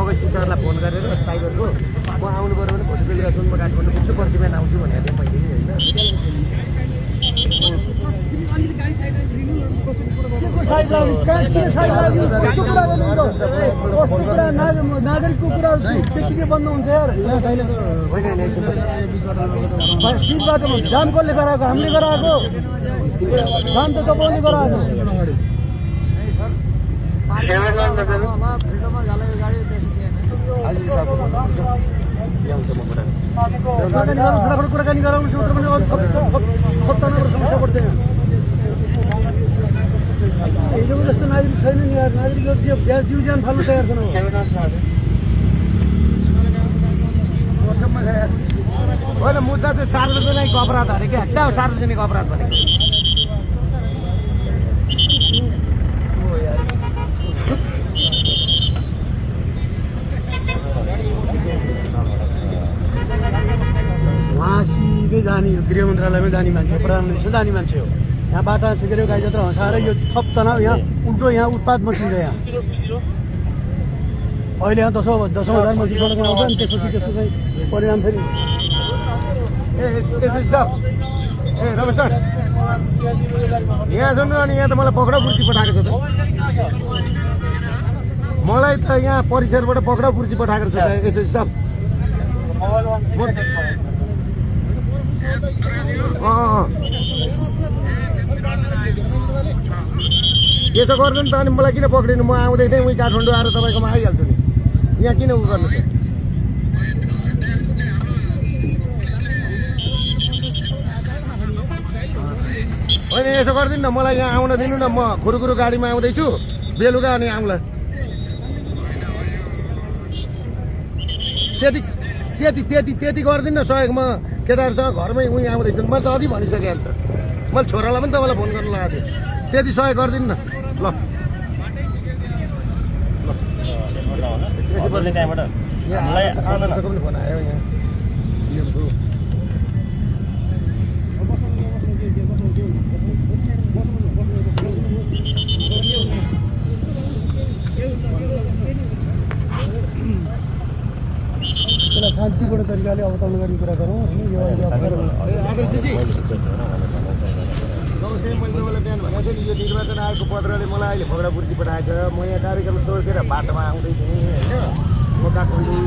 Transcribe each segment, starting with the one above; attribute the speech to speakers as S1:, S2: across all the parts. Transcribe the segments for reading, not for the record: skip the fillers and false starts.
S1: अगस्ती सरलाई फोन गरेर साइबरको म आउनु पऱ्यो भने भोलिको ल्याउँछु म काठमाडौँ पुग्छु पर्सि बिहान आउँछु भनेको थिएँ मैले नि होइन
S2: नागरिकको कुरा त्यतिकै बन्द हुन्छ यार बाटोमा जाम कसले गराएको हामीले गराएको जाम त तपाईँले गराएको कुराकानी गराउनु समस्या पर्छ हिजोको जस्तो नागरिक छैन नि यार नागरिकहरू जिउ ज्यान फाल्नु तयार छैन
S1: होइन मुद्दा चाहिँ सार्वजनिक अपराध अरे क्या क्या हो सार्वजनिक अपराध भनेको उहाँ सिधै जाने गृह मन्त्रालयमै जाने मान्छे प्रधानमन्त्री जाने मान्छे हो यहाँ बाटा छिकेर गाई जत्रा हँसाएर यो थप तनाव यहाँ उल्टो यहाँ उत्पाद मचिन्छ यहाँ अहिले यहाँ 10,000 मसी सडक आउँछ अनि त्यसपछि त्यसको चाहिँ परिणाम फेरि ए रमेश सर यहाँ सुन्नु अनि यहाँ त मलाई पक्राउ पुर्जी पठाएको छ त मलाई त यहाँ परिसरबाट पक्राउ पुर्जी पठाएको छ त एसएसजी साहब यसो गर्नु नि त अनि मलाई किन पक्रिनु म आउँदै थिएँ उहीँ काठमाडौँ आएर तपाईँकोमा आइहाल्छु नि यहाँ किन उ गर्नु थियो होइन यसो गरिदिनु न मलाई यहाँ आउन दिनु न म खुरुखुरु गाडीमा आउँदैछु बेलुका अनि आउँला त्यति गरिदिनु न सहयोग म केटाहरूसँग घरमै उहीँ आउँदैछु मैले त अघि भनिसकेँ अन्त मैले छोरालाई पनि तपाईँलाई फोन गर्नु लगाएको थिएँ त्यति सहयोग गरिदिनु न ल आदर्शको पनि फोन आयो यहाँ शान्तिपूर्ण तरिकाले अवतरण गर्ने कुरा गरौँ आदर्शजी मैले तपाईँलाई बिहान भनेको थिएँ नि यो निर्वाचन आयोगको पत्रले मलाई अहिले भोग्रा पूर्ति पठाएछ म यहाँ कार्यक्रम सोचेर बाटोमा आउँदै थिएँ होइन म काठमाडौँ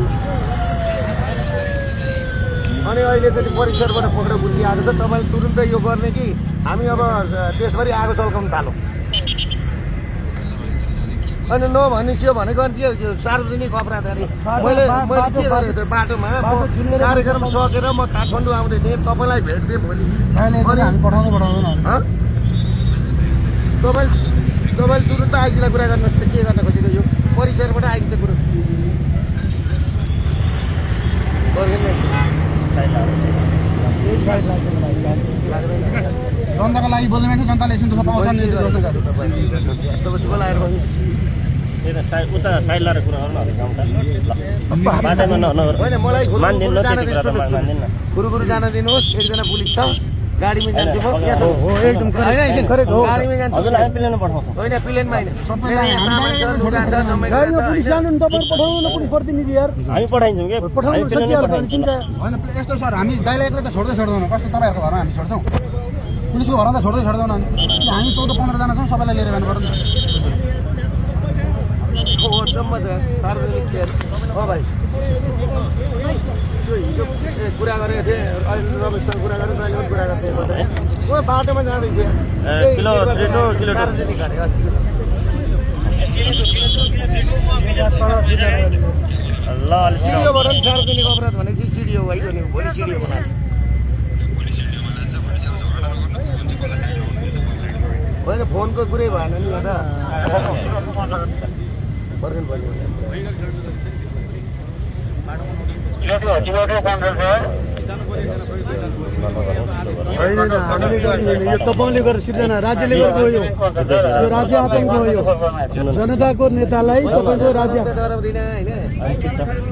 S1: अनि अहिले चाहिँ परिसरबाट भोग्रा पूर्ति आएको छ तपाईँले तुरुन्तै यो गर्ने कि हामी अब देशभरि आगो सल्काउनु थालौँ अनि नभनिसियो भनेको अनि त्यो सार्वजनिक अपराध अरे मैले के गरेको थिएँ बाटोमा कार्यक्रम सकेर म काठमाडौँ आउँदै थिएँ तपाईँलाई भेट्थेँ भोलि तपाईँले तुरुन्त आइजीलाई कुरा गर्नुहोस् त के गर्न खोजेको यो परिसरबाट आइन्छ कुरो
S2: जनताको लागि बोल्ने मान्छे जनताले एकछिन दुःख पाउँछ नि
S1: उता साइड लाएर कुरा गर्नु होइन मलाई खुरुखुरु जान दिनुहोस् एकजना पुलिस छ गाडीमा जान्छु म एकदम गाडीमा जान्छु होइन प्लेनमा प्रतिनिधि यार हामी पठाइन्छौँ कि
S2: यस्तो सर हामी दाइलाई एक्लै त छोड्दै छोड्दैनौँ कस्तो तपाईँहरूको घरमा हामी छोड्छौँ पुलिसको घरमा त छोड्दै छोड्दैनौँ हामी 14-15जना छौँ सबैलाई लिएर जानु पर्छ
S1: सार्वजनिक भाइ त्यो हिजो कुरा गरेको थिएँ अहिले रमेशसँग कुरा गरेँ अहिले पनि कुरा गर्थेँ म बाटोमा जाँदैछु सार्वजनिक हाने सिडिओबाट पनि सार्वजनिक अपराध भनेको थियो सिडिओ होइन नि भोलि सिडिओ बनाएको होइन फोनको कुरै भएन नि यहाँ
S2: यो तपाईँले गरेर सिर्जना राज्यले गरेको हो यो राज्य आतङ्क हो यो जनताको नेतालाई तपाईँको राज्य
S1: डराउँदिन होइन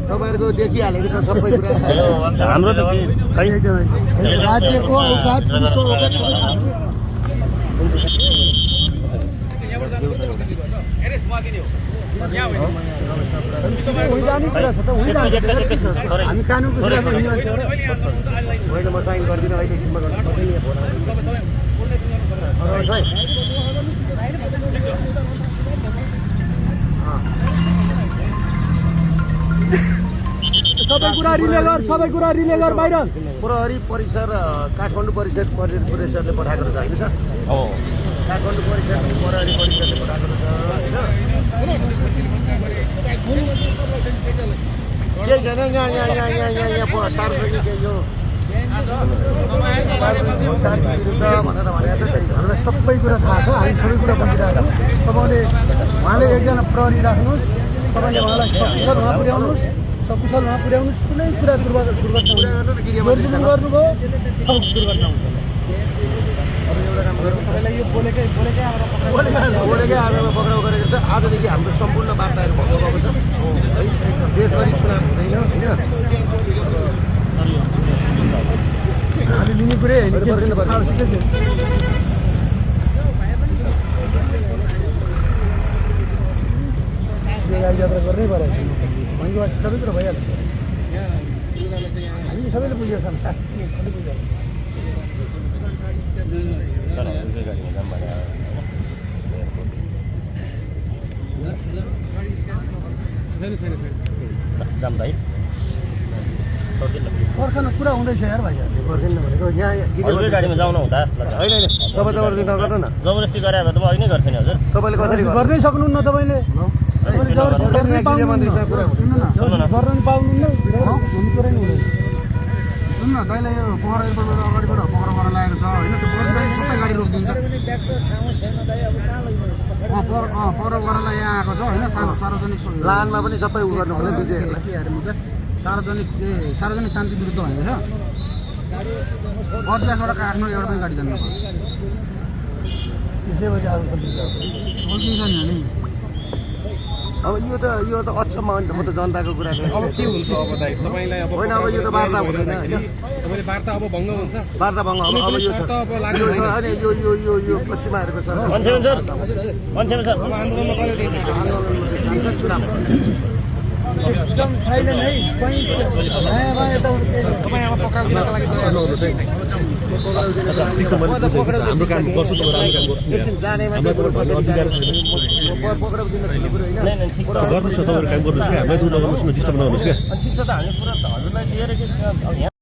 S1: तपाईँहरूको देखिहालेको छ सबै कुरा
S3: हाम्रो त
S2: राज्यको औकात पुलिसको औकात
S1: जाने कुरा छ त हामी कानुनको कुरामा हिँड्ने मान्छे हो र
S3: होइन म साइन गर्दिनँ अहिले एकछिनमा
S1: सबै कुरा रिले गर बाहिर
S3: प्रहरी परिसर काठमाडौँ परिषदले पठाएको रहेछ होइन सर काठमाडौँ परिसर प्रहरी परिषदले पठाएको रहेछ केही छैन यहाँ सार्वजनिक यो शान्ति विरुद्ध भनेर भनेको छ त्यही
S1: हामीलाई सबै कुरा थाहा छ हामी सबै कुरा बुझिरहेको छौँ तपाईँले उहाँले एकजना प्रहरी राख्नुहोस् तपाईँले उहाँलाई सकुशल उहाँ पुर्याउनुहोस् सकुशल उहाँ पुर्याउनुहोस् कुनै कुरा दुर्घटना गर्नुभयो दुर्घटना हुन्छ अब एउटा काम गरौँ तपाईँलाई यो बोलेकै
S3: आधारमा पक्राउ गरेको छ आजदेखि हाम्रो सम्पूर्ण वार्ताहरू भएको भएको छ है देशभरि चुनाव हुँदैन होइन
S1: हामी लिने कुरै होइन गाडी यात्रा गर्नै पऱ्यो भनेको सबै कुरा भइहाल्छ हामी सबैले बुझेको छौँ पर्खन कुरा हुँदैछ यार भाइ
S3: पर्खिन्न भनेको यहाँ गाडीमा जाउँ न हुँदा होइन तपाईँ जबरजस्ती नगर्नु न जबरजस्ती गरे भए त म अघि नै गर्थेँ नि हजुर तपाईँले कसरी
S1: गर्नै सक्नुहुन्न तपाईँले गर्न पाउनुहुन्न हुनु पऱ्यो नि
S2: सुन न तैँलाई यो पहरा एयरपोर्टबाट अगाडिबाट पहरा गर्न लागेको छ होइन त्यो बस सबै गाडी रोकिदिन्छ पहरा गर्नलाई यहाँ आएको छ होइन सार्वजनिक
S3: लानमा पनि सबै उ गर्नु पर्ने विजयहरूलाई
S2: के अरे मुद्दा सार्वजनिक शान्ति विरुद्ध भनेको छ 50वटा काट्नु एउटा पनि गाडी जानु
S1: त्यसैपछि आज
S2: बोल्दैछ नि अनि
S3: अब यो त अचम्म हो नि त म त जनताको कुरा
S4: अब के हुन्छ अब दाइ तपाईलाई अब
S3: होइन अब यो त वार्ता हुँदैन होइन
S4: तपाईले वार्ता अब भङ्ग हुन्छ
S3: वार्ता भङ्ग अब यो छ
S4: अब लाग्यो
S3: अनि यो पश्चिमाहरूको सर
S4: अब आन्दोलनमा कहिले दिन्छ
S3: चुनाव
S1: एकदम साइलेन्ट है तपाईँ
S4: अब पक्राउ दिनको लागि तयार हुनुहोस् है
S3: हाम्रो काम गर्छु एकछिन जानेमा पक्राउ दिन ठुलो कुरो होइन
S5: गर्नुहोस् न तपाईँहरू काम गर्नुहोस् क्या हामीलाई दूर नगर्नुहोस् न डिस्टर्ब नगर्नुहोस् क्या
S3: ठिक छ त हामीले पुरा हजुरलाई लिएर